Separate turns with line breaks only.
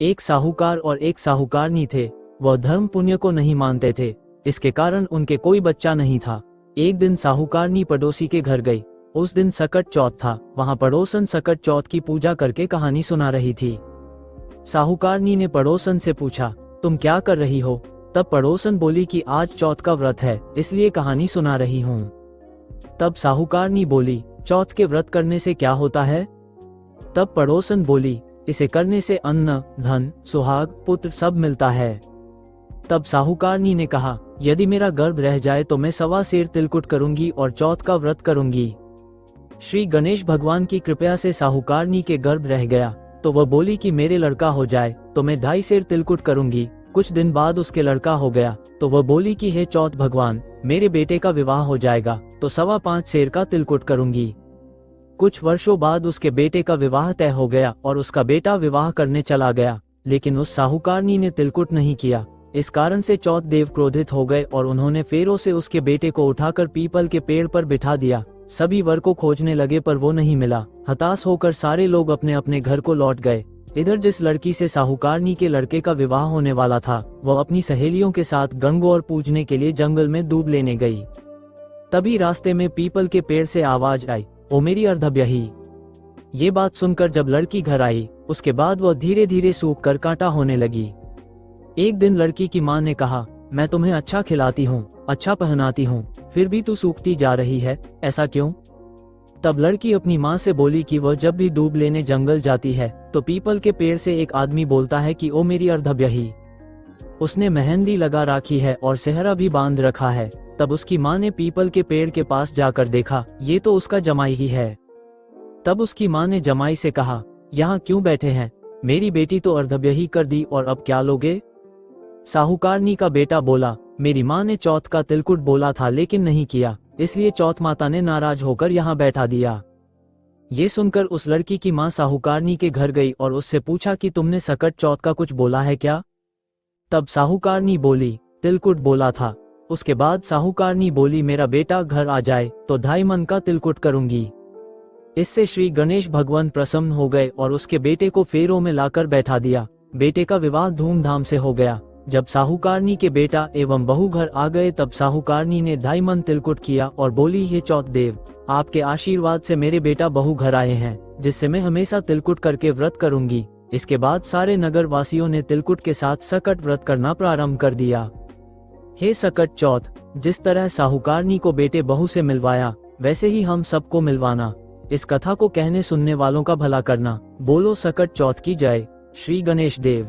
एक साहूकार और एक साहूकारनी थे। वह धर्म पुण्य को नहीं मानते थे, इसके कारण उनके कोई बच्चा नहीं था। एक दिन साहूकारनी पड़ोसी के घर गई। उस दिन सकट चौथ था। वहां पड़ोसन सकट चौथ की पूजा करके कहानी सुना रही थी। साहूकारनी ने पड़ोसन से पूछा, तुम क्या कर रही हो? तब पड़ोसन बोली कि आज चौथ का व्रत है, इसलिए कहानी सुना रही हूँ। तब साहूकारनी बोली, चौथ के व्रत करने से क्या होता है? तब पड़ोसन बोली, इसे करने से अन्न, धन, सुहाग, पुत्र सब मिलता है। तब साहूकारनी ने कहा, यदि मेरा गर्भ रह जाए तो मैं 1.25 सेर तिलकुट करूंगी और चौथ का व्रत करूंगी। श्री गणेश भगवान की कृपया से साहूकारनी के गर्भ रह गया, तो वह बोली कि मेरे लड़का हो जाए तो मैं 2.5 सेर तिलकुट करूंगी। कुछ दिन बाद उसके लड़का हो गया, तो वह बोली कि हे चौथ भगवान, मेरे बेटे का विवाह हो जाएगा तो 5.25 सेर का तिलकुट करूंगी। कुछ वर्षों बाद उसके बेटे का विवाह तय हो गया और उसका बेटा विवाह करने चला गया, लेकिन उस साहूकारनी ने तिलकुट नहीं किया। इस कारण से चौथ देव क्रोधित हो गए और उन्होंने फेरों से उसके बेटे को उठाकर पीपल के पेड़ पर बिठा दिया। सभी वर को खोजने लगे पर वो नहीं मिला। हताश होकर सारे लोग अपने अपने घर को लौट गए। इधर जिस लड़की से साहूकारनी के लड़के का विवाह होने वाला था, वह अपनी सहेलियों के साथ गंगौर पूजने के लिए जंगल में दूब लेने गई। तभी रास्ते में पीपल के पेड़ से आवाज आई, ओ मेरी अर्धब्यही। ये बात सुनकर जब लड़की घर आई, उसके बाद वह धीरे धीरे सूख कर कांटा होने लगी। एक दिन लड़की की माँ ने कहा, मैं तुम्हें अच्छा खिलाती हूँ, अच्छा पहनाती हूँ, फिर भी तू सूखती जा रही है, ऐसा क्यों? तब लड़की अपनी माँ से बोली कि वह जब भी दूब लेने जंगल जाती है तो पीपल के पेड़ से एक आदमी बोलता है कि ओ मेरी अर्धब्यही। उसने मेहंदी लगा राखी है और सेहरा भी बांध रखा है। तब उसकी माँ ने पीपल के पेड़ के पास जाकर देखा, ये तो उसका जमाई ही है। तब उसकी माँ ने जमाई से कहा, यहाँ क्यों बैठे हैं? मेरी बेटी तो अर्धब्यही कर दी और अब क्या लोगे? साहूकारनी का बेटा बोला, मेरी माँ ने चौथ का तिलकुट बोला था लेकिन नहीं किया, इसलिए चौथ माता ने नाराज होकर यहाँ बैठा दिया। ये सुनकर उस लड़की की माँ साहूकारनी के घर गई और उससे पूछा कि तुमने सकट चौथ का कुछ बोला है क्या? तब साहूकारनी बोली, तिलकुट बोला था। उसके बाद साहूकारनी बोली, मेरा बेटा घर आ जाए तो 2.5 मन का तिलकुट करूंगी। इससे श्री गणेश भगवान प्रसन्न हो गए और उसके बेटे को फेरों में लाकर बैठा दिया। बेटे का विवाह धूमधाम से हो गया। जब साहूकारनी के बेटा एवं बहू घर आ गए तब साहूकारनी ने 2.5 मन तिलकुट किया और बोली, हे चौथ देव, आपके आशीर्वाद से मेरे बेटा बहू घर आए हैं, जिससे मैं हमेशा तिलकुट करके व्रत करूंगी। इसके बाद सारे नगर वासियों ने तिलकुट के साथ सकट व्रत करना प्रारंभ कर दिया। हे सकट चौथ, जिस तरह साहूकारनी को बेटे बहू से मिलवाया, वैसे ही हम सबको मिलवाना। इस कथा को कहने सुनने वालों का भला करना। बोलो सकट चौथ की जय। श्री गणेश देव।